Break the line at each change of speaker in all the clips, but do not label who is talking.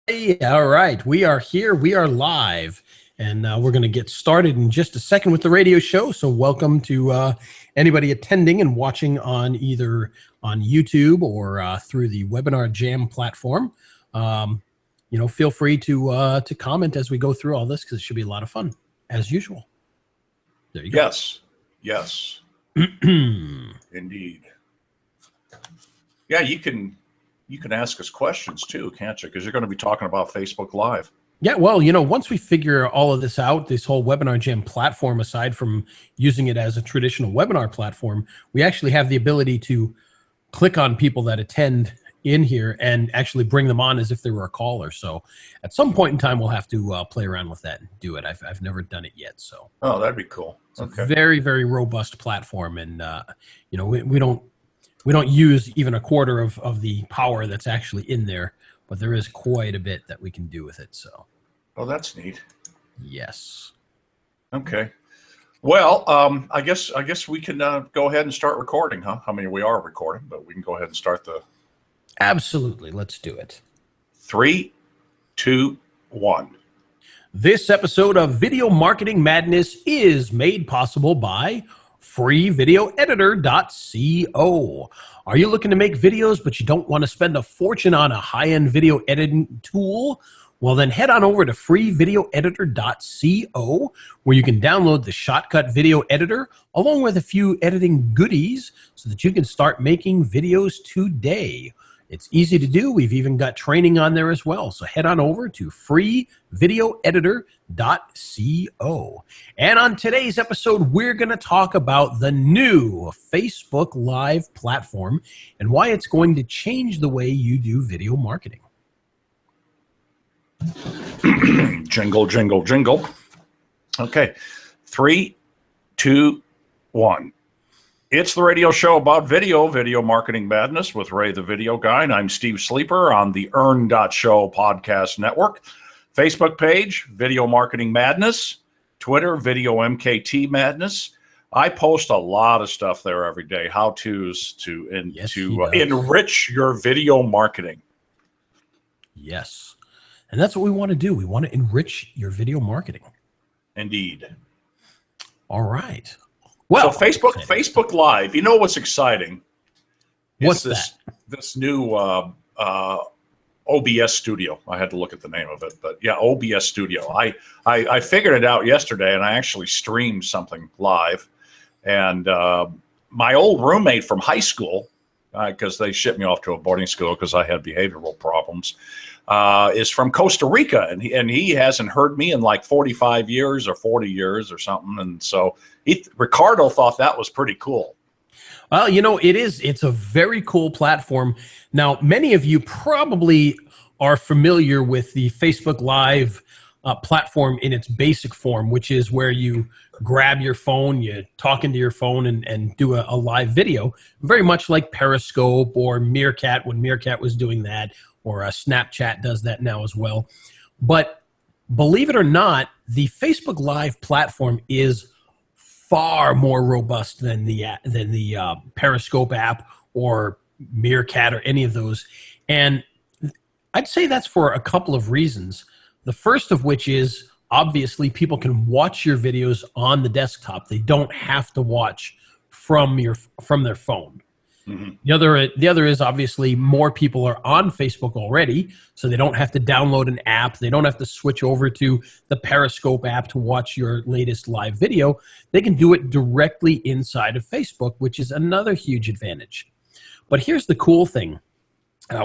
Hey, all right. We are here. We are live. And we're going to get started in just a second with the radio show. So welcome to anybody attending and watching on either on YouTube or through the Webinar Jam platform. Feel free to comment as we go through all this because it should be a lot of fun, as usual. There you go.
Yes. Indeed. Yeah, you can ask us questions too, can't you? Because you're going to be talking about Facebook Live.
Yeah, well, once we figure all of this out, this whole Webinar Jam platform, aside from using it as a traditional webinar platform, we actually have the ability to click on people that attend in here and actually bring them on as if they were a caller. So at some point in time, we'll have to play around with that and do it. I've never done it yet. So
that'd be cool.
It's a very, very robust platform. And, we don't use even a quarter of the power that's actually in there, but there is quite a bit that we can do with it. So,
that's neat.
Yes.
Okay. Well, I guess we can go ahead and start recording, huh? I mean, we are recording, but we can go ahead and start the.
Absolutely. Let's do it.
3, 2, 1.
This episode of Video Marketing Madness is made possible by freevideoeditor.co. Are you looking to make videos, but you don't want to spend a fortune on a high-end video editing tool? Well, then head on over to freevideoeditor.co, where you can download the Shotcut Video Editor, along with a few editing goodies, so that you can start making videos today. It's easy to do. We've even got training on there as well. So head on over to freevideoeditor.co. And on today's episode, we're going to talk about the new Facebook Live platform and why it's going to change the way you do video marketing.
Jingle, jingle, jingle. Okay. 3, 2, 1. It's the radio show about video marketing madness with Ray the Video Guy, and I'm Steve Sleeper on the Earn.show podcast network. Facebook page, Video Marketing Madness. Twitter, Video MKT Madness. I post a lot of stuff there every day, how-tos to enrich your video marketing.
Yes. And that's what we want to do. We want to enrich your video marketing.
Indeed.
All right. Well,
so Facebook Live, you know what's exciting?
What's that?
This new OBS studio. I had to look at the name of it, but yeah, OBS studio. I figured it out yesterday, and I actually streamed something live. And my old roommate from high school, because they shipped me off to a boarding school because I had behavioral problems, is from Costa Rica, and he hasn't heard me in like 45 years or 40 years or something, and so Ricardo thought that was pretty cool.
Well, it's a very cool platform. Now, many of you probably are familiar with the Facebook Live platform in its basic form, which is where you grab your phone, you talk into your phone and do a live video, very much like Periscope or Meerkat when Meerkat was doing that, or Snapchat does that now as well. But believe it or not, the Facebook Live platform is far more robust than the Periscope app or Meerkat or any of those. And I'd say that's for a couple of reasons. The first of which is, obviously, people can watch your videos on the desktop. They don't have to watch from their phone. Mm-hmm. The other is, obviously, more people are on Facebook already, so they don't have to download an app. They don't have to switch over to the Periscope app to watch your latest live video. They can do it directly inside of Facebook, which is another huge advantage. But here's the cool thing.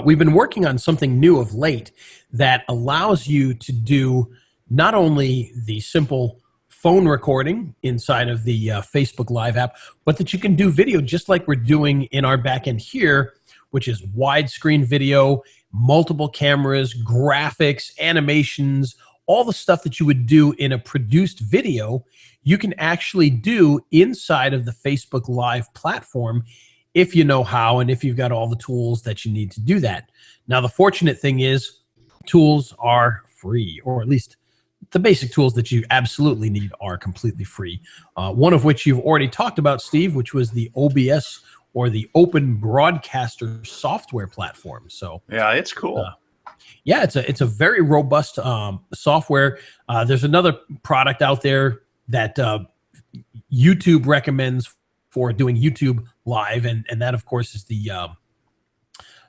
We've been working on something new of late that allows you to do not only the simple phone recording inside of the Facebook Live app, but that you can do video just like we're doing in our back end here, which is widescreen video, multiple cameras, graphics, animations, all the stuff that you would do in a produced video, you can actually do inside of the Facebook Live platform if you know how and if you've got all the tools that you need to do that. Now, the fortunate thing is tools are free, or at least the basic tools that you absolutely need are completely free. One of which you've already talked about, Steve, which was the OBS, or the Open Broadcaster software platform. So
yeah, it's cool.
Yeah, it's a very robust software. There's another product out there that YouTube recommends for doing YouTube Live, and that of course is the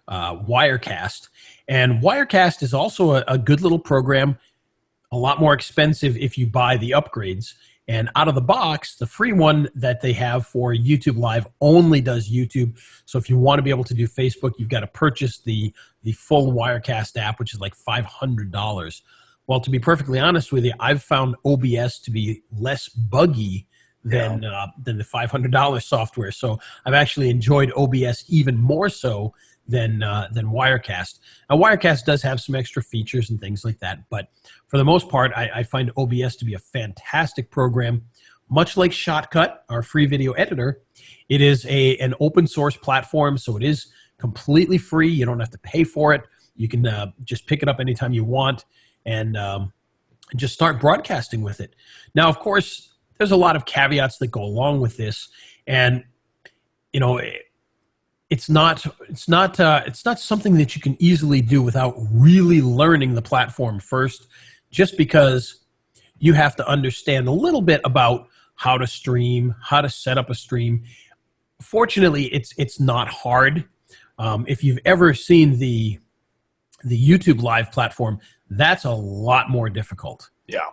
Wirecast. And Wirecast is also a good little program. A lot more expensive if you buy the upgrades. And out of the box, the free one that they have for YouTube Live only does YouTube. So if you want to be able to do Facebook, you've got to purchase the full Wirecast app, which is like $500. Well, to be perfectly honest with you, I've found OBS to be less buggy than the $500 software. So I've actually enjoyed OBS even more so than Wirecast. Now, Wirecast does have some extra features and things like that, but for the most part, I find OBS to be a fantastic program. Much like Shotcut, our free video editor, it is an open source platform, so it is completely free. You don't have to pay for it. You can just pick it up anytime you want and just start broadcasting with it. Now, of course, there's a lot of caveats that go along with this, and you know, it's not something that you can easily do without really learning the platform first, just because you have to understand a little bit about how to stream, how to set up a stream. Fortunately, it's not hard. If you've ever seen the YouTube Live platform, that's a lot more difficult.
Yeah.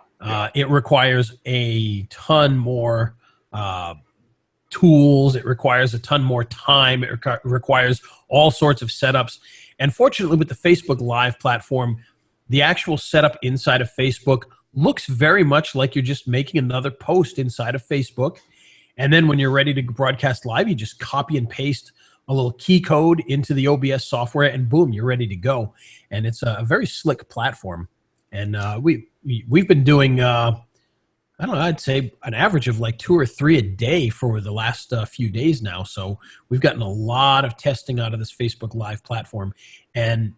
It requires a ton more tools. It requires a ton more time. It requires all sorts of setups. And fortunately, with the Facebook Live platform, the actual setup inside of Facebook looks very much like you're just making another post inside of Facebook. And then when you're ready to broadcast live, you just copy and paste a little key code into the OBS software, and boom, you're ready to go. And it's a very slick platform. And we've been doing, I don't know, I'd say an average of like 2 or 3 a day for the last few days now. So we've gotten a lot of testing out of this Facebook Live platform. And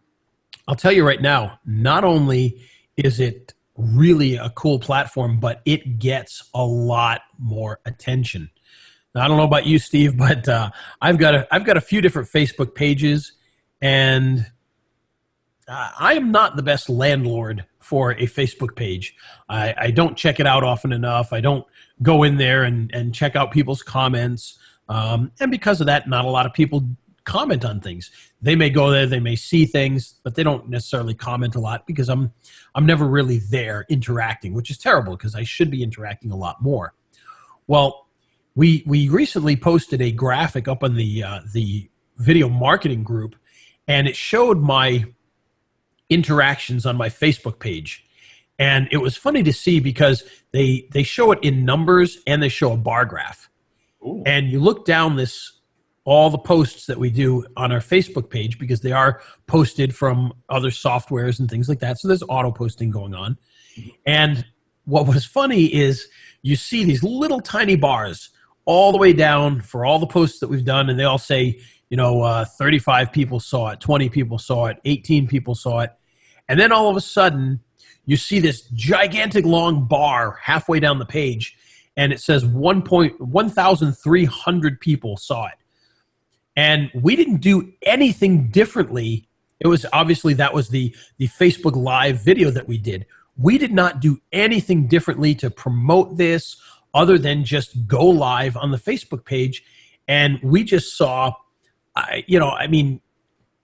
I'll tell you right now, not only is it really a cool platform, but it gets a lot more attention. Now, I don't know about you, Steve, but I've got a few different Facebook pages, and I am not the best landlord for a Facebook page. I don't check it out often enough. I don't go in there and check out people's comments. And because of that, not a lot of people comment on things. They may go there, they may see things, but they don't necessarily comment a lot because I'm never really there interacting, which is terrible because I should be interacting a lot more. Well, we recently posted a graphic up on the video marketing group, and it showed my interactions on my Facebook page. And it was funny to see because they show it in numbers and they show a bar graph.
Ooh.
And you look down all the posts that we do on our Facebook page, because they are posted from other softwares and things like that. So there's auto posting going on. And what was funny is you see these little tiny bars all the way down for all the posts that we've done. And they all say, 35 people saw it, 20 people saw it, 18 people saw it. And then all of a sudden you see this gigantic long bar halfway down the page, and it says 1,300 people saw it. And we didn't do anything differently. It was obviously that was the Facebook Live video that we did. We did not do anything differently to promote this other than just go live on the Facebook page. And we just saw,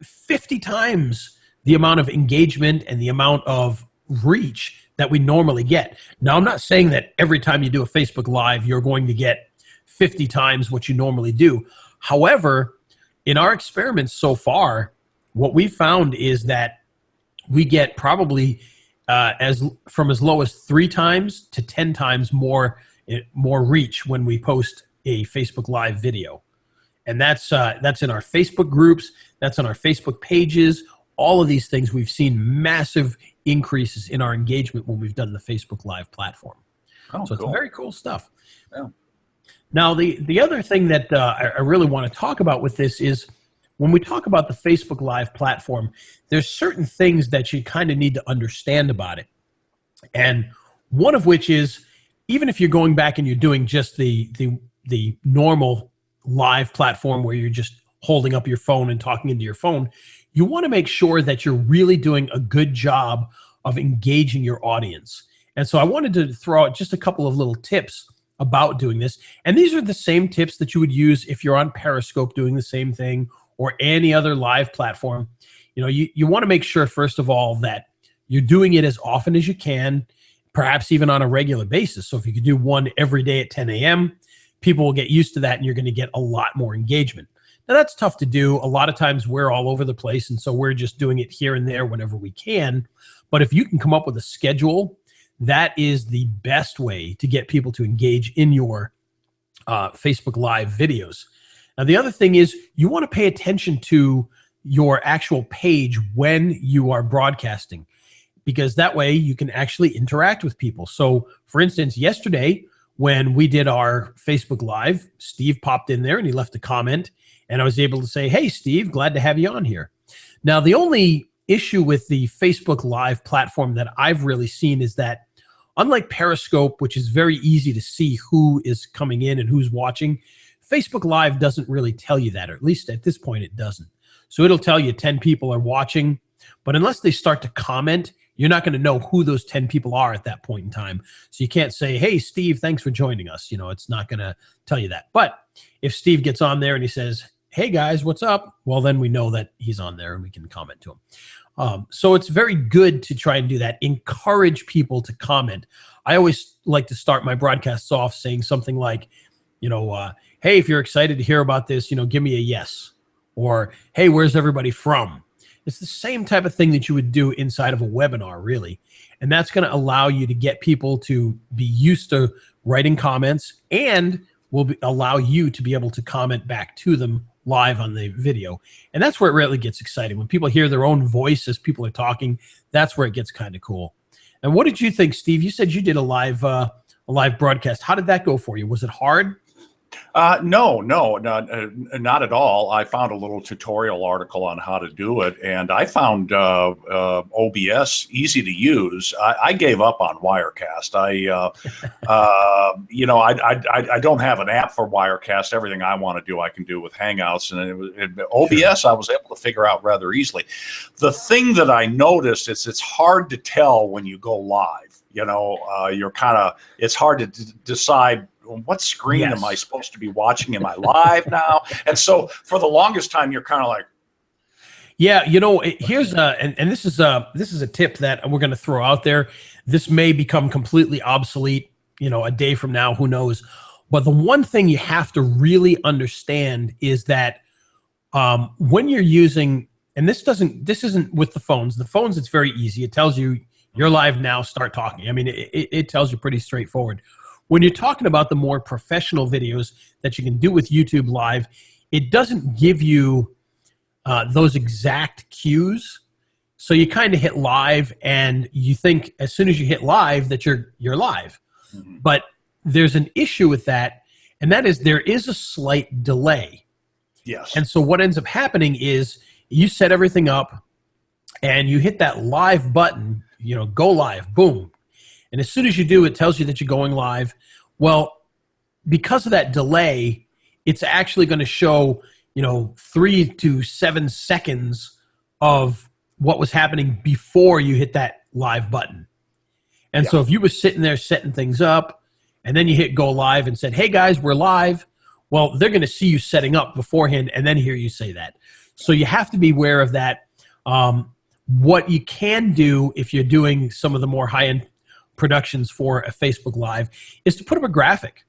50 times the amount of engagement and the amount of reach that we normally get. Now, I'm not saying that every time you do a Facebook Live, you're going to get 50 times what you normally do. However, in our experiments so far, what we found is that we get probably from as low as 3 times to 10 times more reach when we post a Facebook Live video. And that's in our Facebook groups, that's on our Facebook pages. All of these things, we've seen massive increases in our engagement when we've done the Facebook Live platform.
Oh,
so
cool.
It's very cool stuff.
Yeah.
Now, the other thing that I really want to talk about with this is when we talk about the Facebook Live platform, there's certain things that you kind of need to understand about it. And one of which is, even if you're going back and you're doing just the normal live platform where you're just holding up your phone and talking into your phone, you want to make sure that you're really doing a good job of engaging your audience. And so I wanted to throw out just a couple of little tips about doing this. And these are the same tips that you would use if you're on Periscope doing the same thing, or any other live platform. You want to make sure, first of all, that you're doing it as often as you can, perhaps even on a regular basis. So if you could do one every day at 10 a.m., people will get used to that, and you're going to get a lot more engagement. Now, that's tough to do. A lot of times we're all over the place, and so we're just doing it here and there whenever we can. But if you can come up with a schedule, that is the best way to get people to engage in your Facebook Live videos. Now, the other thing is you want to pay attention to your actual page when you are broadcasting, because that way you can actually interact with people. So, for instance, yesterday when we did our Facebook Live, Steve popped in there and he left a comment, and I was able to say, "Hey, Steve, glad to have you on here." Now, the only issue with the Facebook Live platform that I've really seen is that, unlike Periscope, which is very easy to see who is coming in and who's watching, Facebook Live doesn't really tell you that, or at least at this point it doesn't. So it'll tell you 10 people are watching, but unless they start to comment, you're not going to know who those 10 people are at that point in time. So you can't say, "Hey, Steve, thanks for joining us." It's not going to tell you that. But if Steve gets on there and he says, "Hey guys, what's up?" well, then we know that he's on there and we can comment to him. So it's very good to try and do that. Encourage people to comment. I always like to start my broadcasts off saying something like, "Hey, if you're excited to hear about this, give me a yes." Or, "Hey, where's everybody from?" It's the same type of thing that you would do inside of a webinar, really. And that's going to allow you to get people to be used to writing comments, and allow you to be able to comment back to them live on the video. And that's where it really gets exciting. When people hear their own voice as people are talking, that's where it gets kind of cool. And what did you think, Steve? You said you did a live broadcast. How did that go for you? Was it hard?
No, not at all. I found a little tutorial article on how to do it, and I found OBS easy to use. I gave up on Wirecast. I don't have an app for Wirecast. Everything I want to do, I can do with Hangouts, and OBS I was able to figure out rather easily. The thing that I noticed is it's hard to tell when you go live. It's hard to decide, what screen am I supposed to be watching? Am I live now? And so for the longest time, you're kind of like,
yeah, here's and this is a tip that we're going to throw out there. This may become completely obsolete, a day from now, who knows? But the one thing you have to really understand is that when you're using, and this isn't with the phones. The phones, it's very easy. It tells you you're live now, start talking. I mean, it tells you pretty straightforward. When you're talking about the more professional videos that you can do with YouTube Live, it doesn't give you those exact cues. So you kind of hit live, and you think as soon as you hit live that you're live. Mm-hmm. But there's an issue with that, and that is there is a slight delay.
Yes.
And so what ends up happening is you set everything up, and you hit that live button, go live, boom. And as soon as you do, it tells you that you're going live. Well, because of that delay, it's actually going to show, 3 to 7 seconds of what was happening before you hit that live button. And so if you were sitting there setting things up, and then you hit go live and said, "Hey guys, we're live," well, they're going to see you setting up beforehand and then hear you say that. So you have to be aware of that. What you can do if you're doing some of the more high-end productions for a Facebook Live is to put up a graphic,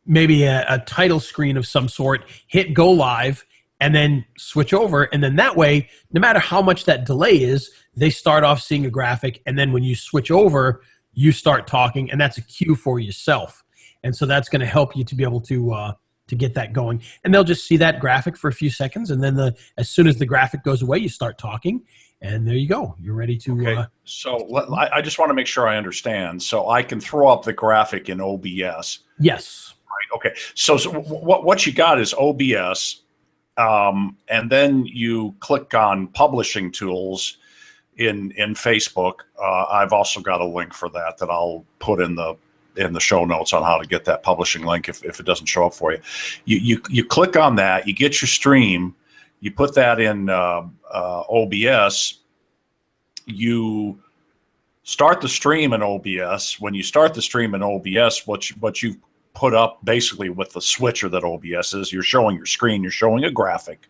maybe a title screen of some sort, hit go live, and then switch over. And then that way, no matter how much that delay is, they start off seeing a graphic. And then when you switch over, you start talking, and that's a cue for yourself. And so that's going to help you to be able to get that going. And they'll just see that graphic for a few seconds. And then as soon as the graphic goes away, you start talking. And there you go. You're ready to.
Okay. So I just want to make sure I understand. So I can throw up the graphic in OBS.
Yes.
Right. Okay. So what you got is OBS, and then you click on Publishing Tools in Facebook. I've also got a link for that I'll put in the show notes on how to get that publishing link if it doesn't show up for you. You click on that. You get your stream. You put that in OBS. You start the stream in OBS. When you start the stream in OBS, what you put up basically with the switcher that OBS is, you're showing your screen, you're showing a graphic.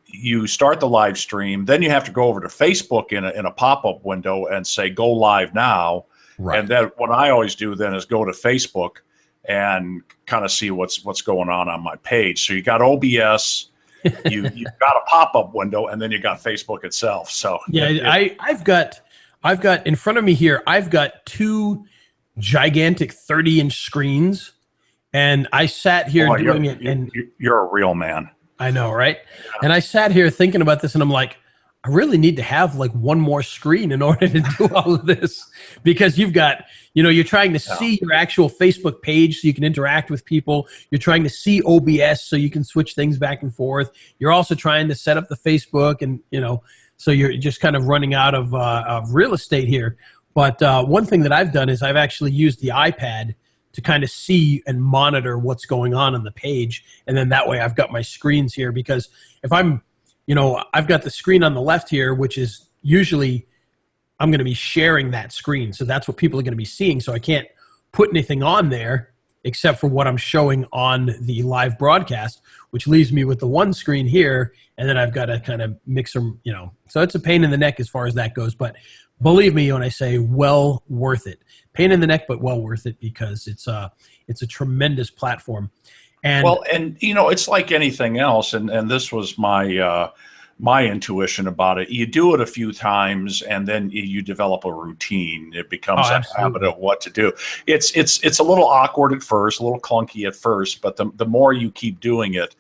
You start the live stream, then you have to go over to Facebook in a pop-up window and say, go live now. Right. And then what I always do then is go to Facebook and kind of see what's going on my page. So you got OBS, you've got a pop-up window, and then you got Facebook itself. So
yeah, I've got in front of me here, I've got two gigantic 30-inch screens, and I sat here doing it. And
you're a real man.
I know, right? Yeah. And I sat here thinking about this, and I'm like, I really need to have like one more screen in order to do all of this, because you've got, you're trying to see your actual Facebook page so you can interact with people. You're trying to see OBS so you can switch things back and forth. You're also trying to set up the Facebook, and, so you're just kind of running out of real estate here. But one thing that I've done is I've actually used the iPad to kind of see and monitor what's going on the page. And then that way I've got my screens here, because if I'm, I've got the screen on the left here, which is usually I'm going to be sharing that screen. So that's what people are going to be seeing. So I can't put anything on there except for what I'm showing on the live broadcast, which leaves me with the one screen here. And then I've got to kind of mix them, so it's a pain in the neck as far as that goes. But believe me when I say well worth it. Pain in the neck, but well worth it, because it's a tremendous platform. And
it's like anything else. And this was my intuition about it. You do it a few times, and then you develop a routine. It becomes a habit of what to do. It's a little awkward at first, a little clunky at first, but the more you keep doing it,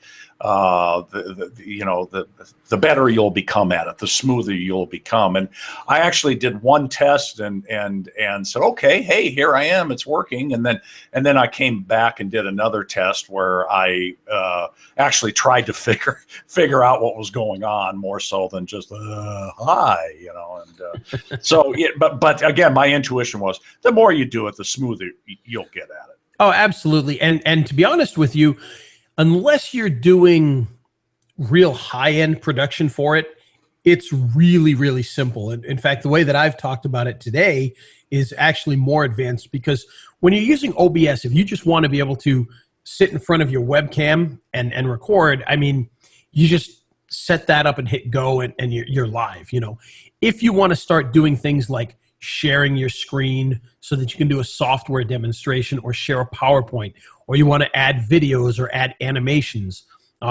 the better you'll become at it, the smoother you'll become. And I actually did one test and said, okay, hey, here I am, it's working. And then I came back and did another test where I actually tried to figure out what was going on, more so than just hi, and so yeah, but again, my intuition was the more you do it, the smoother you'll get at it.
Oh, absolutely. And to be honest with you, unless you're doing real high-end production for it, it's really, really simple. And in fact, the way that I've talked about it today is actually more advanced, because when you're using OBS, if you just want to be able to sit in front of your webcam and record, I mean, you just set that up and hit go, and you're live. If you want to start doing things like sharing your screen so that you can do a software demonstration or share a PowerPoint, or you want to add videos or add animations.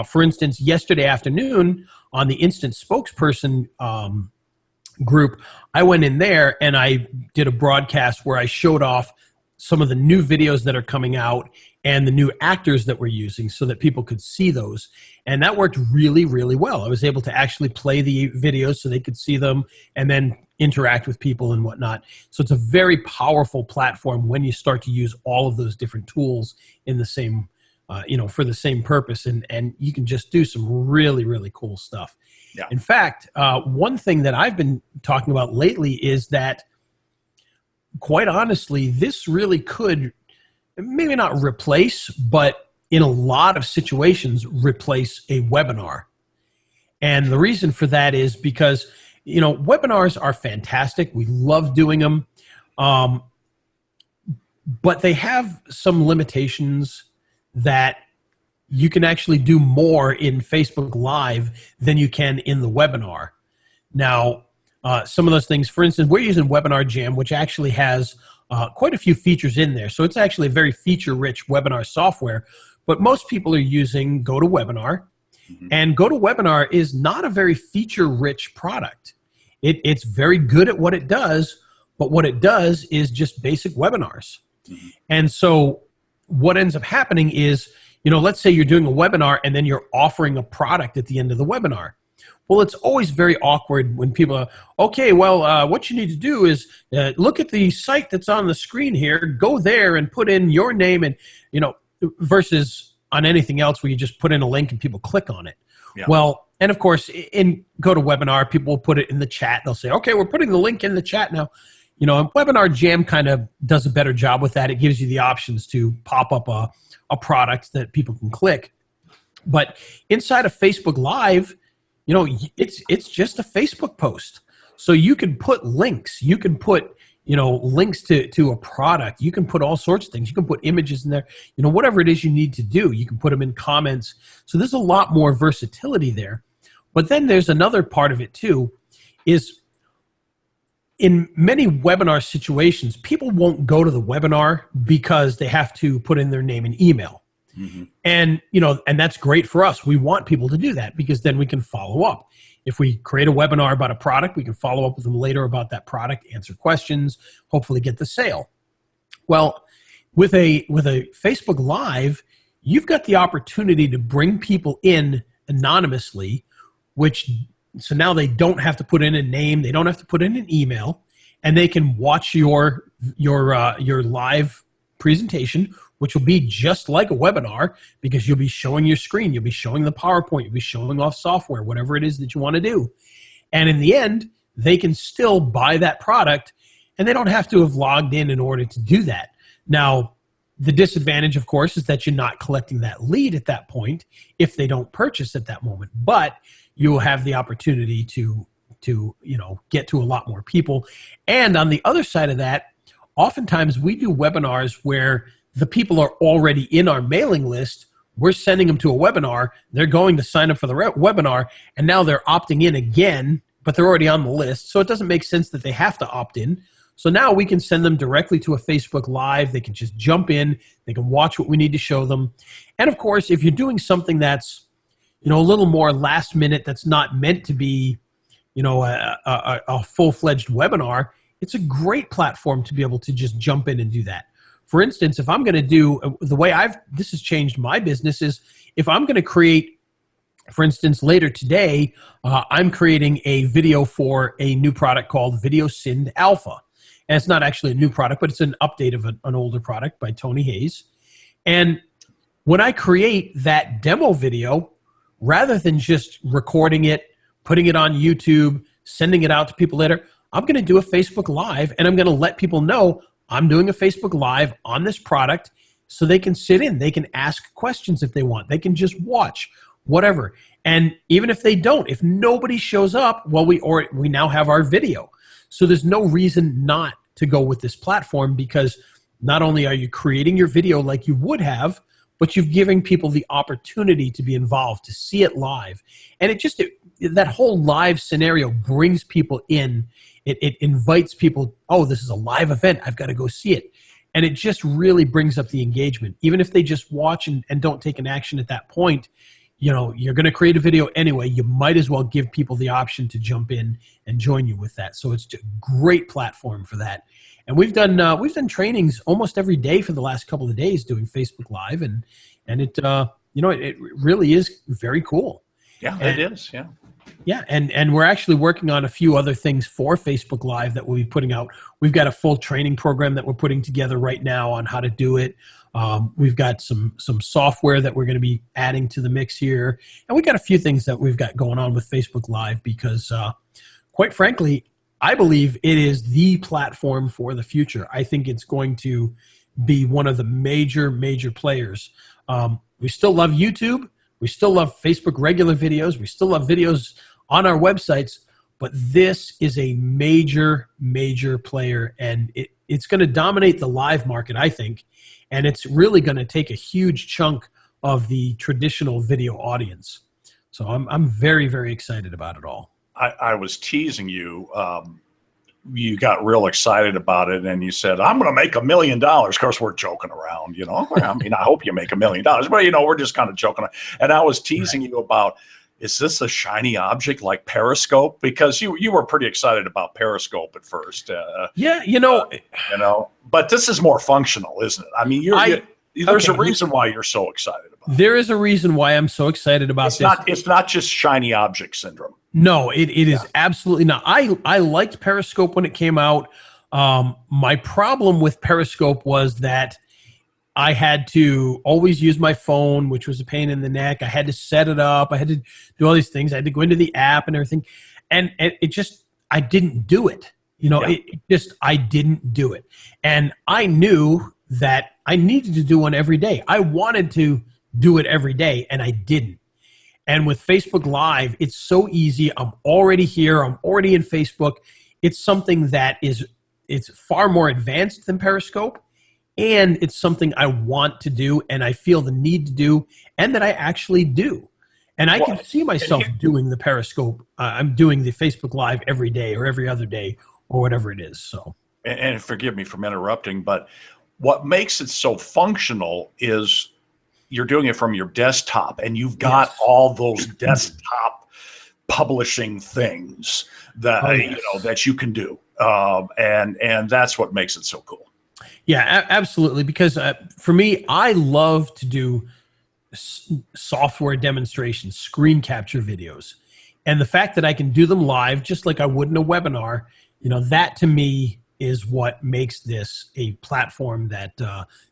For instance, yesterday afternoon on the Instant Spokesperson group, I went in there and I did a broadcast where I showed off some of the new videos that are coming out and the new actors that we're using so that people could see those. And that worked really, really well. I was able to actually play the videos so they could see them and then interact with people and whatnot. So it's a very powerful platform when you start to use all of those different tools in the same, for the same purpose. And you can just do some really, really cool stuff. Yeah. In fact, one thing that I've been talking about lately is that, quite honestly, this really could maybe not replace, but in a lot of situations, replace a webinar. And the reason for that is because, webinars are fantastic. We love doing them. But they have some limitations that you can actually do more in Facebook Live than you can in the webinar. Now, some of those things, for instance, we're using Webinar Jam, which actually has quite a few features in there. So it's actually a very feature-rich webinar software. But most people are using GoToWebinar. Mm-hmm. And GoToWebinar is not a very feature-rich product. It's very good at what it does, but what it does is just basic webinars. Mm-hmm. And so what ends up happening is, let's say you're doing a webinar and then you're offering a product at the end of the webinar. Well, it's always very awkward when people are, okay, well, what you need to do is look at the site that's on the screen here, go there and put in your name, and, versus on anything else where you just put in a link and people click on it. Yeah. Well, and of course, in GoToWebinar, people will put it in the chat. They'll say, okay, we're putting the link in the chat now. Webinar Jam kind of does a better job with that. It gives you the options to pop up a product that people can click. But inside of Facebook Live, it's just a Facebook post. So you can put links. You can put, links to a product. You can put all sorts of things. You can put images in there. Whatever it is you need to do, you can put them in comments. So there's a lot more versatility there. But then there's another part of it too, is in many webinar situations, people won't go to the webinar because they have to put in their name and email. Mm-hmm. And, and that's great for us. We want people to do that because then we can follow up. If we create a webinar about a product, we can follow up with them later about that product, answer questions, hopefully get the sale. Well, with a Facebook Live, you've got the opportunity to bring people in anonymously, so now they don't have to put in a name, they don't have to put in an email, and they can watch your live presentation, which will be just like a webinar because you'll be showing your screen, you'll be showing the PowerPoint, you'll be showing off software, whatever it is that you want to do. And in the end, they can still buy that product, and they don't have to have logged in order to do that. Now, the disadvantage, of course, is that you're not collecting that lead at that point if they don't purchase at that moment. But you will have the opportunity to get to a lot more people. And on the other side of that, oftentimes we do webinars where the people are already in our mailing list. We're sending them to a webinar. They're going to sign up for the webinar, and now they're opting in again, but they're already on the list. So it doesn't make sense that they have to opt in. So now we can send them directly to a Facebook Live. They can just jump in. They can watch what we need to show them. And of course, if you're doing something that's a little more last minute, that's not meant to be a full-fledged webinar, it's a great platform to be able to just jump in and do that. For instance, if I'm going to do the way this has changed my business is if I'm going to create, for instance, later today, I'm creating a video for a new product called Video Synd Alpha. And it's not actually a new product, but it's an update of an older product by Tony Hayes. And when I create that demo video, rather than just recording it, putting it on YouTube, sending it out to people later, I'm going to do a Facebook Live, and I'm going to let people know I'm doing a Facebook Live on this product so they can sit in. They can ask questions if they want. They can just watch, whatever. And even if they don't, if nobody shows up, well, we now have our video. So there's no reason not to go with this platform because not only are you creating your video like you would have, but you're giving people the opportunity to be involved, to see it live. And that whole live scenario brings people in. It invites people, oh, this is a live event, I've got to go see it. And it just really brings up the engagement. Even if they just watch and don't take an action at that point, you're going to create a video anyway. You might as well give people the option to jump in and join you with that. So it's a great platform for that. And we've done trainings almost every day for the last couple of days doing Facebook Live, and it it really is very cool.
Yeah, it is. Yeah.
Yeah, and we're actually working on a few other things for Facebook Live that we'll be putting out. We've got a full training program that we're putting together right now on how to do it. We've got some software that we're going to be adding to the mix here. And we've got a few things that we've got going on with Facebook Live because, quite frankly, I believe it is the platform for the future. I think it's going to be one of the major players. We still love YouTube. We still love Facebook regular videos. We still love videos on our websites. But this is a major player, and it's going to dominate the live market, I think. And it's really going to take a huge chunk of the traditional video audience. So I'm very excited about it all.
I was teasing you. You got real excited about it, and you said, I'm going to make $1 million. Of course, we're joking around, I mean, I hope you make $1 million, but, we're just kind of joking. And I was teasing you about, is this a shiny object like Periscope? Because you were pretty excited about Periscope at first. But this is more functional, isn't it? I mean, there's a reason why you're so excited about it.
There is a reason why I'm so excited about this.
It's not just shiny object syndrome.
No, it is absolutely not. I liked Periscope when it came out. My problem with Periscope was that I had to always use my phone, which was a pain in the neck. I had to set it up. I had to do all these things. I had to go into the app and everything. And I didn't do it. I didn't do it. And I knew that I needed to do one every day. I wanted to do it every day, and I didn't. And with Facebook Live, it's so easy. I'm already here. I'm already in Facebook. It's something that it's far more advanced than Periscope, and it's something I want to do, and I feel the need to do, and that I actually do. And I can see myself doing the Periscope. I'm doing the Facebook Live every day or every other day or whatever it is. So,
and forgive me for interrupting, but what makes it so functional is you're doing it from your desktop, and you've got all those desktop publishing things that that you can do, and that's what makes it so cool.
Yeah, absolutely. Because for me, I love to do software demonstrations, screen capture videos, and the fact that I can do them live, just like I would in a webinar, that to me is what makes this a platform that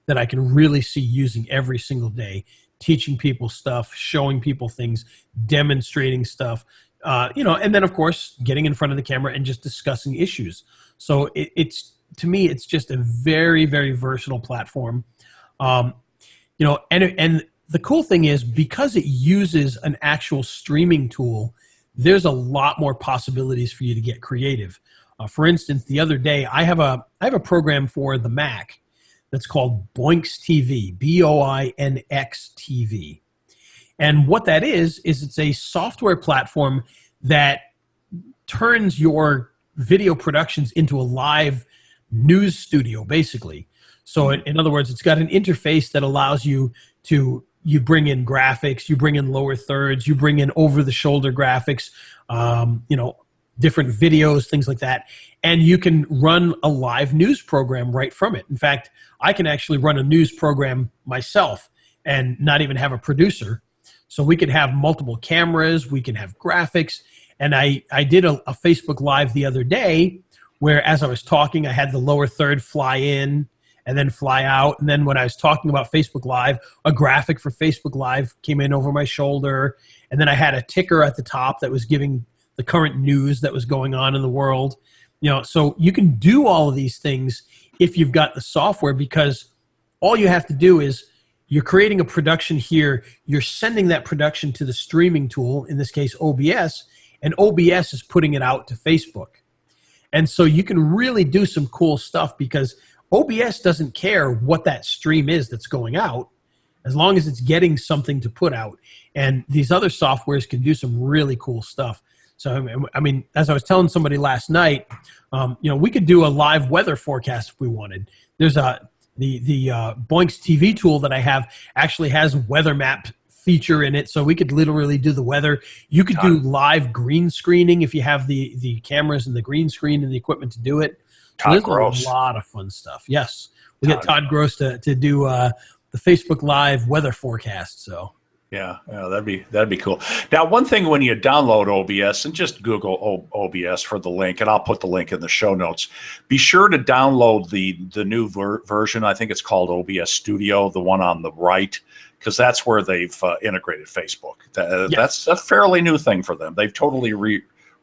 that I can really see using every single day, teaching people stuff, showing people things, demonstrating stuff, and then of course getting in front of the camera and just discussing issues. So it's to me, it's just a very, very versatile platform. And the cool thing is, because it uses an actual streaming tool, there's a lot more possibilities for you to get creative. For instance, the other day, I have a program for the Mac that's called Boinx TV, Boinx TV. And what that is it's a software platform that turns your video productions into a live news studio, basically. So in other words, it's got an interface that allows you bring in graphics, you bring in lower thirds, you bring in over-the-shoulder graphics, different videos, things like that. And you can run a live news program right from it. In fact, I can actually run a news program myself and not even have a producer. So we could have multiple cameras, we can have graphics. And I did a Facebook Live the other day where, as I was talking, I had the lower third fly in and then fly out. And then when I was talking about Facebook Live, a graphic for Facebook Live came in over my shoulder. And then I had a ticker at the top that was giving the current news that was going on in the world. So you can do all of these things if you've got the software, because all you have to do is you're creating a production here, you're sending that production to the streaming tool, in this case OBS, and OBS is putting it out to Facebook. And so you can really do some cool stuff, because OBS doesn't care what that stream is that's going out, as long as it's getting something to put out. And these other softwares can do some really cool stuff. So, I mean, as I was telling somebody last night, we could do a live weather forecast if we wanted. There's the Boinx TV tool that I have actually has weather map feature in it, so we could literally do the weather. You could do live green screening if you have the cameras and the green screen and the equipment to do it. So there's a lot of fun stuff. Yes, we get Todd Gross to do the Facebook Live weather forecast. So.
Yeah, that'd be cool. Now, one thing when you download OBS, and just Google OBS for the link, and I'll put the link in the show notes. Be sure to download the new version. I think it's called OBS Studio, the one on the right, because that's where they've integrated Facebook. That's a fairly new thing for them. They've totally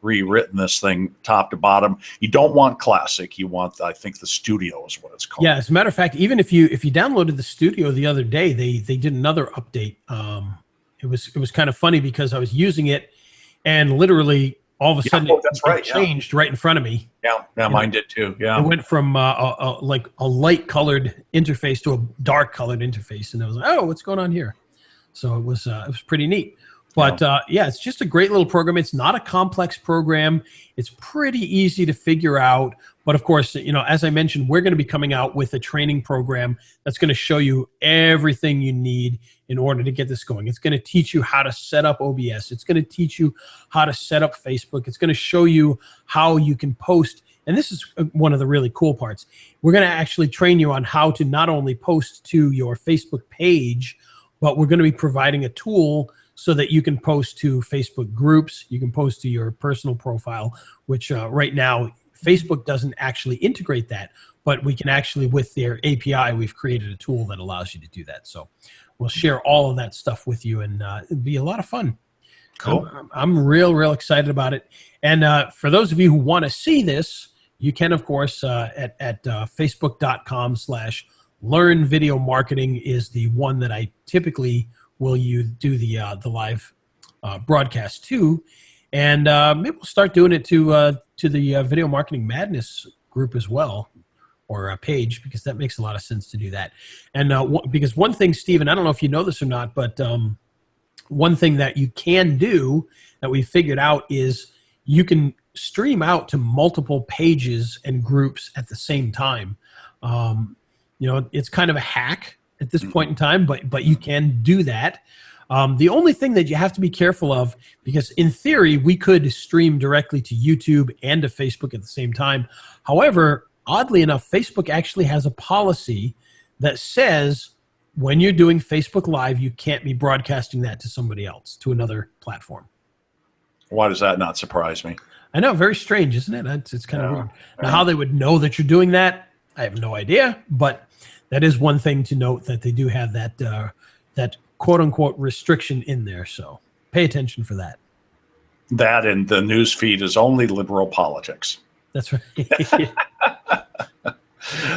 rewritten this thing top to bottom. You don't want classic. You want, I think, the studio is what it's called.
Yeah, as a matter of fact, even if you downloaded the studio the other day, they did another update. It was kind of funny because I was using it, and literally all of a sudden it changed right in front of me.
Yeah, mine did too. Yeah,
it went from like a light colored interface to a dark colored interface, and I was like, oh, what's going on here? So it was pretty neat. But it's just a great little program. It's not a complex program. It's pretty easy to figure out. But of course, as I mentioned, we're going to be coming out with a training program that's going to show you everything you need in order to get this going. It's going to teach you how to set up OBS. It's going to teach you how to set up Facebook. It's going to show you how you can post. And this is one of the really cool parts. We're going to actually train you on how to not only post to your Facebook page, but we're going to be providing a tool so that you can post to Facebook groups, you can post to your personal profile, which right now Facebook doesn't actually integrate that, but we can actually, with their API, we've created a tool that allows you to do that. So we'll share all of that stuff with you, and it'll be a lot of fun.
Cool.
I'm real excited about it. And for those of you who want to see this, you can, of course, at facebook.com/learn video marketing is the one that I typically will you do the live broadcast too, and maybe we'll start doing it to the Video Marketing Madness group as well, or a page, because that makes a lot of sense to do that. And because one thing, Stephen, I don't know if you know this or not, but one thing that you can do that we figured out is you can stream out to multiple pages and groups at the same time. It's kind of a hack at this point in time, but you can do that. The only thing that you have to be careful of, because in theory, we could stream directly to YouTube and to Facebook at the same time. However, oddly enough, Facebook actually has a policy that says when you're doing Facebook Live, you can't be broadcasting that to somebody else, to another platform.
Why does that not surprise me?
I know, very strange, isn't it? It's kind of weird. Now, how they would know that you're doing that, I have no idea, but that is one thing to note, that they do have that that quote-unquote restriction in there, so pay attention for that. That
and the news feed is only liberal politics.
That's right.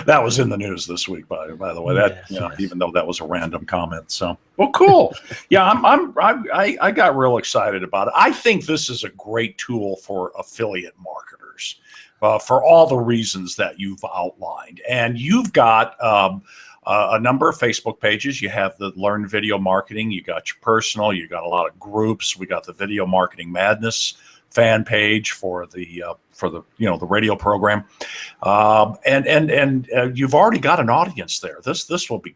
That was in the news this week, by the way. That
yes.
Even though that was a random comment. So, well, cool. Yeah, I got real excited about it. I think this is a great tool for affiliate marketers for all the reasons that you've outlined. And you've got a number of Facebook pages. You have the Learn Video Marketing. You got your personal. You got a lot of groups. We got the Video Marketing Madness fan page for the the radio program, and you've already got an audience there. This will be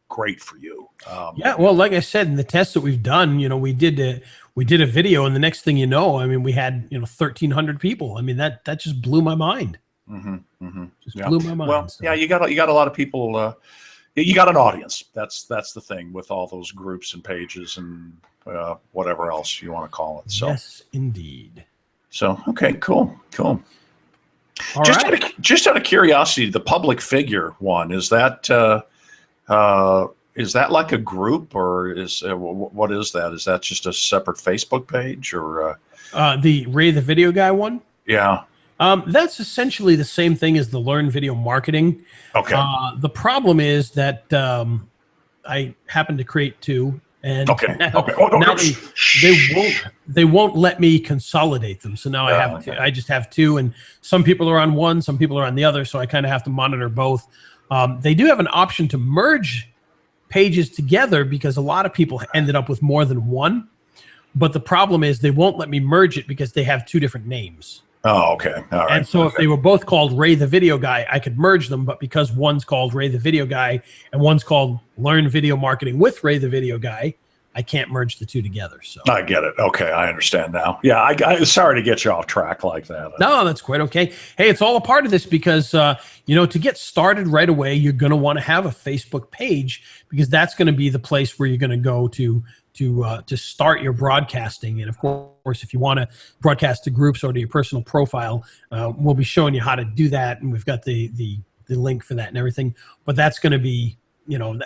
great for you.
Yeah, well, like I said, in the tests that we've done, we did a video, and the next thing you know, I mean, we had 1,300 people. I mean, that just blew my mind. Just blew my mind.
Well, yeah, you got a lot of people. You got an audience. That's the thing with all those groups and pages and whatever else you want to call it. So
yes, indeed.
So okay, cool.
All right.
Just out of curiosity, the public figure one, is that like a group, or what is that? Is that just a separate Facebook page, or
the Ray the Video Guy one?
Yeah.
That's essentially the same thing as the Learn Video Marketing.
Okay.
The problem is that I happen to create two, and now they won't let me consolidate them. So now I just have two, and some people are on one, some people are on the other. So I kind of have to monitor both. They do have an option to merge pages together, because a lot of people ended up with more than one. But the problem is they won't let me merge it because they have two different names.
Oh, okay. All right.
And so if they were both called Ray the Video Guy, I could merge them. But because one's called Ray the Video Guy and one's called Learn Video Marketing with Ray the Video Guy, I can't merge the two together. So
I get it. Okay, I understand now. Yeah, I sorry to get you off track like that.
No, that's quite okay. Hey, it's all a part of this, because to get started right away, you're going to want to have a Facebook page, because that's going to be the place where you're going to go to start your broadcasting. And of course, if you want to broadcast to groups or to your personal profile, we'll be showing you how to do that, and we've got the link for that and everything. But that's going to be,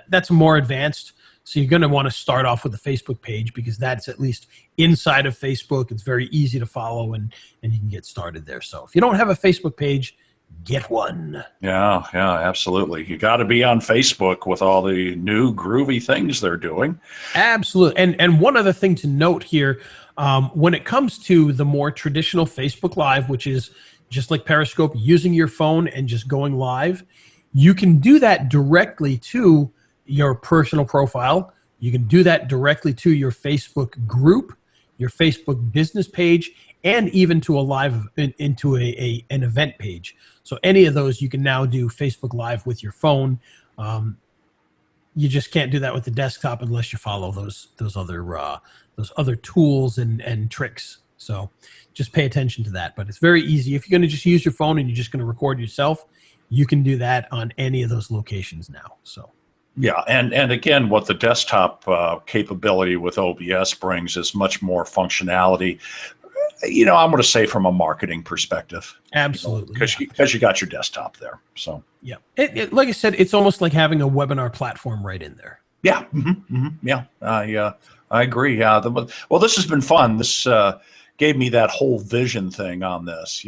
that's more advanced. So you're going to want to start off with the Facebook page, because that's at least inside of Facebook. It's very easy to follow, and you can get started there. So if you don't have a Facebook page, get one.
Yeah, absolutely. You got to be on Facebook with all the new groovy things they're doing.
Absolutely. And one other thing to note here, when it comes to the more traditional Facebook Live, which is just like Periscope, using your phone and just going live, you can do that directly to your personal profile. You can do that directly to your Facebook group, your Facebook business page, and even to a live into an event page. So any of those you can now do Facebook Live with your phone. You just can't do that with the desktop unless you follow those other tools and tricks. So just pay attention to that. But it's very easy. If you're going to just use your phone and you're just going to record yourself, you can do that on any of those locations now. So.
Yeah, and again, what the desktop capability with OBS brings is much more functionality. I'm going to say from a marketing perspective.
Absolutely.
Because you got your desktop there. So
yeah, like I said, it's almost like having a webinar platform right in there.
Yeah. Yeah. I agree. Yeah. Well, this has been fun. This gave me that whole vision thing on this.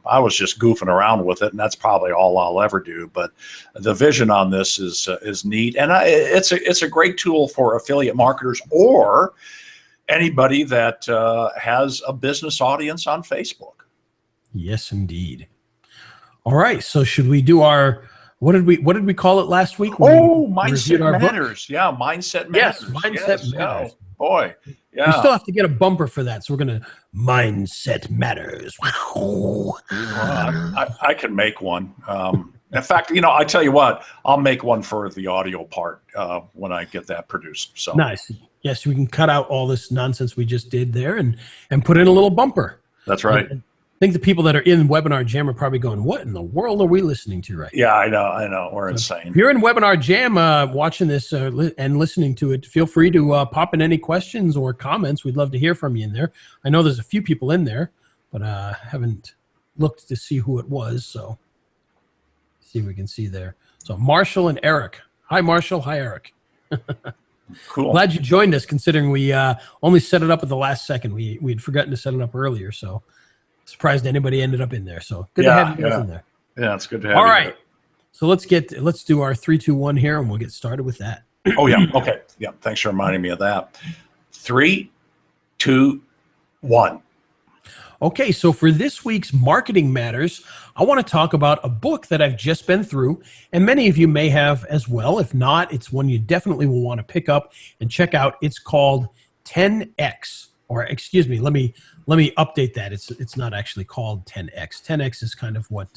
I was just goofing around with it, and that's probably all I'll ever do. But the vision on this is neat, and it's a great tool for affiliate marketers or anybody that has a business audience on Facebook.
Yes, indeed. All right. So should we do our what did we call it last week?
Mindset Matters. Yeah, Mindset Matters.
Yes, Mindset Matters.
Oh, boy. Yeah.
We still have to get a bumper for that. So we're going to Mindset Matters.
Well, I can make one. In fact, I tell you what, I'll make one for the audio part when I get that produced. So
nice. Yes, we can cut out all this nonsense we just did there and put in a little bumper.
That's right.
I think the people that are in Webinar Jam are probably going, what in the world are we listening to right now?
Yeah, I know. We're insane.
If you're in Webinar Jam watching this and listening to it, feel free to pop in any questions or comments. We'd love to hear from you in there. I know there's a few people in there, but I haven't looked to see who it was. So see if we can see there. So Marshall and Eric. Hi, Marshall. Hi, Eric.
Cool.
Glad you joined us, considering we only set it up at the last second. We'd forgotten to set it up earlier, so surprised anybody ended up in there. So good to have you guys in there.
Yeah, it's good to have
All
you.
Right. So let's do our 3, 2, 1 here, and we'll get started with that.
Oh yeah. Okay. Yeah. Thanks for reminding me of that. 3, 2, 1.
Okay, so for this week's Marketing Matters, I want to talk about a book that I've just been through, and many of you may have as well. If not, it's one you definitely will want to pick up and check out. It's called 10X, or excuse me, let me update that. It's not actually called 10X. 10X is kind of what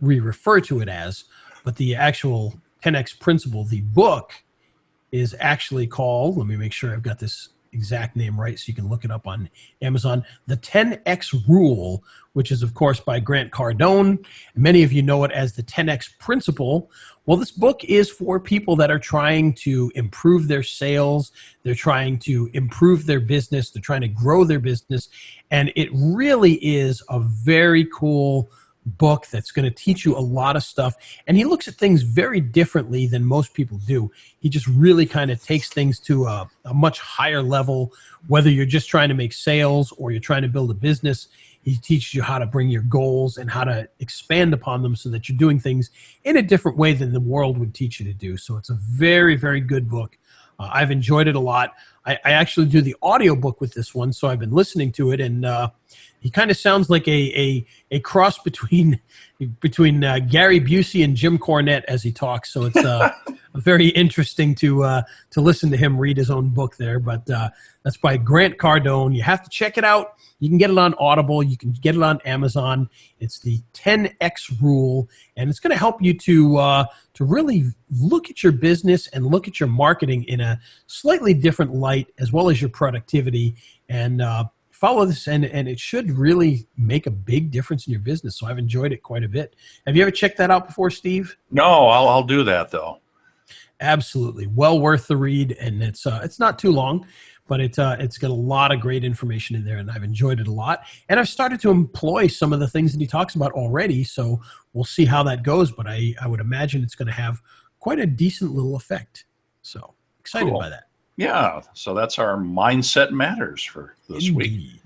we refer to it as, but the actual 10X principle, the book, is actually called, let me make sure I've got this exact name right so you can look it up on Amazon, The 10X Rule, which is, of course, by Grant Cardone. Many of you know it as the 10X Principle. Well, this book is for people that are trying to improve their sales. They're trying to improve their business. They're trying to grow their business. And it really is a very cool book that's going to teach you a lot of stuff. And he looks at things very differently than most people do. He just really kind of takes things to a much higher level, whether you're just trying to make sales or you're trying to build a business. He teaches you how to bring your goals and how to expand upon them so that you're doing things in a different way than the world would teach you to do. So it's a very, very good book. I've enjoyed it a lot. I actually do the audiobook with this one, so I've been listening to it, and he kind of sounds like a cross between Gary Busey and Jim Cornette as he talks. So it's very interesting to listen to him read his own book there. But that's by Grant Cardone. You have to check it out. You can get it on Audible. You can get it on Amazon. It's the 10X Rule, and it's going to help you to really look at your business and look at your marketing in a slightly different light, as well as your productivity. And follow this, and it should really make a big difference in your business. So I've enjoyed it quite a bit. Have you ever checked that out before, Steve?
No, I'll do that though.
Absolutely, well worth the read, and it's not too long, but it's got a lot of great information in there, and I've enjoyed it a lot. And I've started to employ some of the things that he talks about already. So we'll see how that goes, but I would imagine it's going to have quite a decent little effect. So excited by that.
Yeah, so that's our Mindset Matters for this week.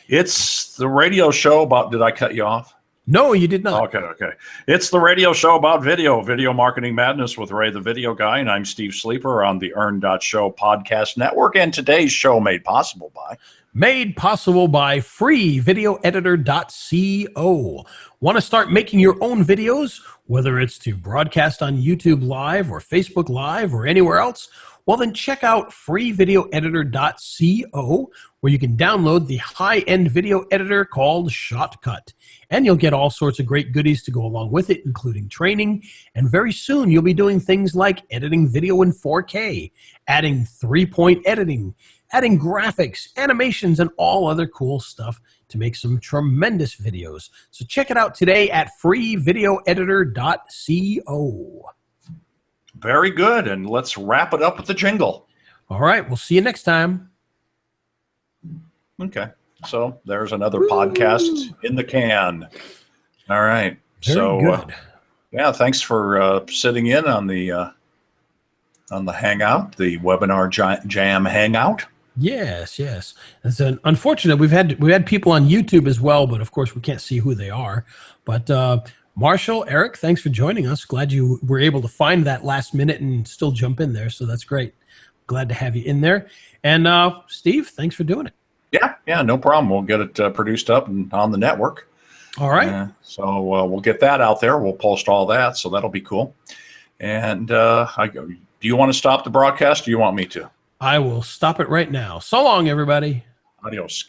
It's the radio show about, did I cut you off?
No, you did not.
Okay. It's the radio show about video marketing madness with Ray the Video Guy, and I'm Steve Sleeper on the Earn.show podcast network, and today's show made possible by
freevideoeditor.co. Want to start making your own videos, whether it's to broadcast on YouTube Live or Facebook Live or anywhere else? Well, then check out freevideoeditor.co, where you can download the high-end video editor called Shotcut. And you'll get all sorts of great goodies to go along with it, including training. And very soon, you'll be doing things like editing video in 4K, adding three-point editing, adding graphics, animations, and all other cool stuff to make some tremendous videos. So check it out today at freevideoeditor.co.
Very good, and let's wrap it up with the jingle.
All right, we'll see you next time.
Okay, so there's another podcast in the can. All right,
Very good.
Yeah, thanks for sitting in on the Hangout, the Webinar Jam Hangout.
Yes, yes. It's unfortunate. We've had people on YouTube as well, but of course we can't see who they are. But Marshall, Eric, thanks for joining us. Glad you were able to find that last minute and still jump in there. So that's great. Glad to have you in there. And Steve, thanks for doing it.
Yeah, no problem. We'll get it produced up and on the network.
All right.
So we'll get that out there. We'll post all that, so that'll be cool. And do you want to stop the broadcast, or do you want me to?
I will stop it right now. So long, everybody.
Adios.